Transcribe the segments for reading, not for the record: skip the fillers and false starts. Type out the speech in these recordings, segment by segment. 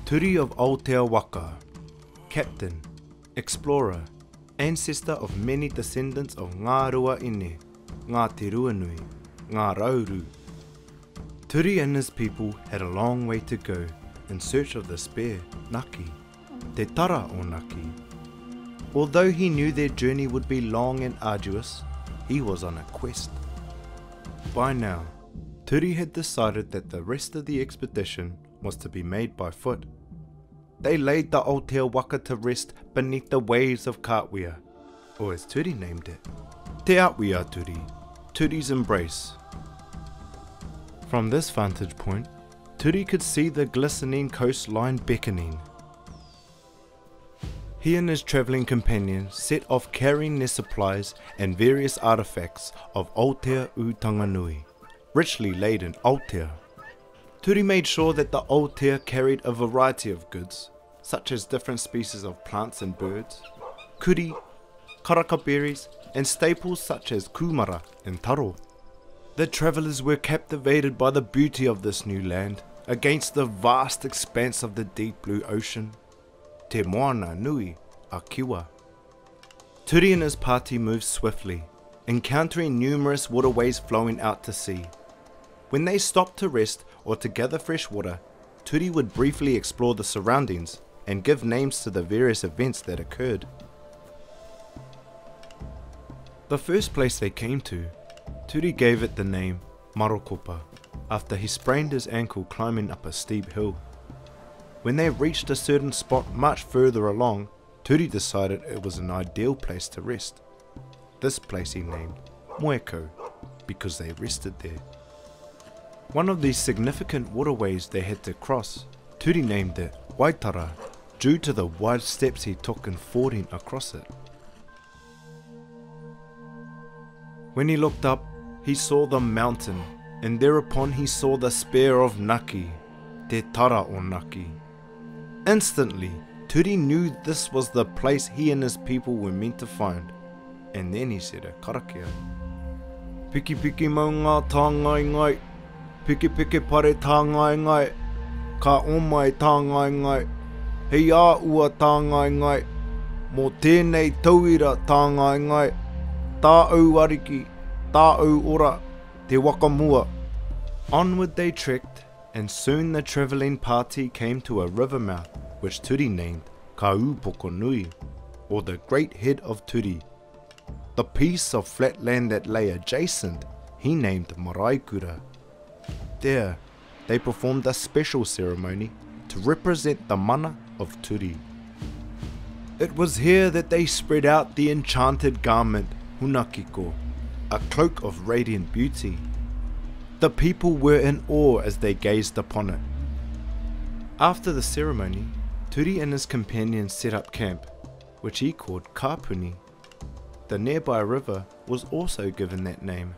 Turi of Aotearoa, captain, explorer, ancestor of many descendants of Ngā Rua Ine, Ngā Te Ruanui, Ngā Rauru. Turi and his people had a long way to go in search of the spare Naki, Te Tara o Naki. Although he knew their journey would be long and arduous, he was on a quest. By now, Turi had decided that the rest of the expedition was to be made by foot. They laid the Aotearoa to rest beneath the waves of Kāwea, or as Turi named it, Te Awea Turi, Turi's embrace. From this vantage point, Turi could see the glistening coastline beckoning. He and his travelling companions set off carrying their supplies and various artefacts of Aotea u Tanganui, richly laden Aotea. Turi made sure that the Aotea carried a variety of goods, such as different species of plants and birds, kuri, karaka berries, and staples such as kumara and taro. The travellers were captivated by the beauty of this new land against the vast expanse of the deep blue ocean. Te moana nui a kiwa. Turi and his party moved swiftly, encountering numerous waterways flowing out to sea. When they stopped to rest or to gather fresh water, Turi would briefly explore the surroundings and give names to the various events that occurred. The first place they came to, Turi gave it the name Marokopa, after he sprained his ankle climbing up a steep hill. When they reached a certain spot much further along, Turi decided it was an ideal place to rest. This place he named Moeko, because they rested there. One of these significant waterways they had to cross, Turi named it Waitara, due to the wide steps he took in fording across it. When he looked up, he saw the mountain, and thereupon he saw the spear of Naki, Te Tara o Naki. Instantly, Turi knew this was the place he and his people were meant to find, and then he said a karakia. Piki piki mau ngā tā ngai ngai, piki piki pare tā ngai ngai, ka omai tā ngai ngai, hei a ua tā ngai ngai, mō tēnei tauira tā ngai ngai, tā au ariki, tā au ora, te wakamua. Onward they trekked, and soon the travelling party came to a river mouth, which Turi named Kaupoko Nui, or the great head of Turi. The piece of flat land that lay adjacent, he named Maraikura. There, they performed a special ceremony to represent the mana of Turi. It was here that they spread out the enchanted garment, Hunakiko, a cloak of radiant beauty. The people were in awe as they gazed upon it. After the ceremony, Turi and his companions set up camp, which he called Kapuni. The nearby river was also given that name.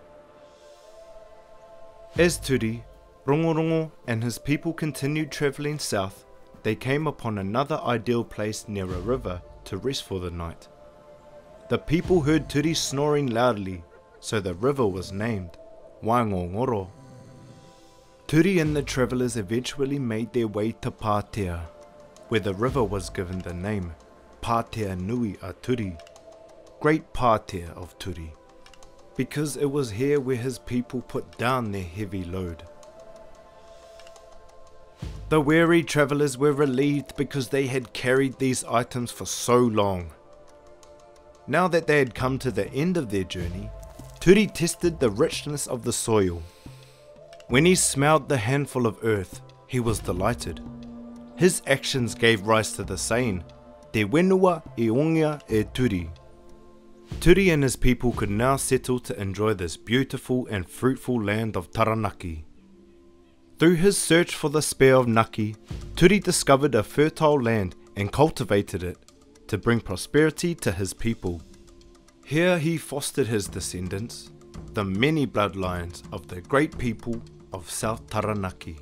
As Turi, Rongorongo and his people continued travelling south, they came upon another ideal place near a river to rest for the night. The people heard Turi snoring loudly, so the river was named Waingongoro. Turi and the travellers eventually made their way to Pātea, where the river was given the name Pātea Nui a Turi, Great Pātea of Turi, because it was here where his people put down their heavy load. The weary travellers were relieved because they had carried these items for so long. Now that they had come to the end of their journey, Turi tested the richness of the soil. When he smelled the handful of earth, he was delighted. His actions gave rise to the saying, Te wenua e ongia e Turi. Turi and his people could now settle to enjoy this beautiful and fruitful land of Taranaki. Through his search for the spear of Naki, Turi discovered a fertile land and cultivated it to bring prosperity to his people. Here he fostered his descendants, the many bloodlines of the great people of South Taranaki.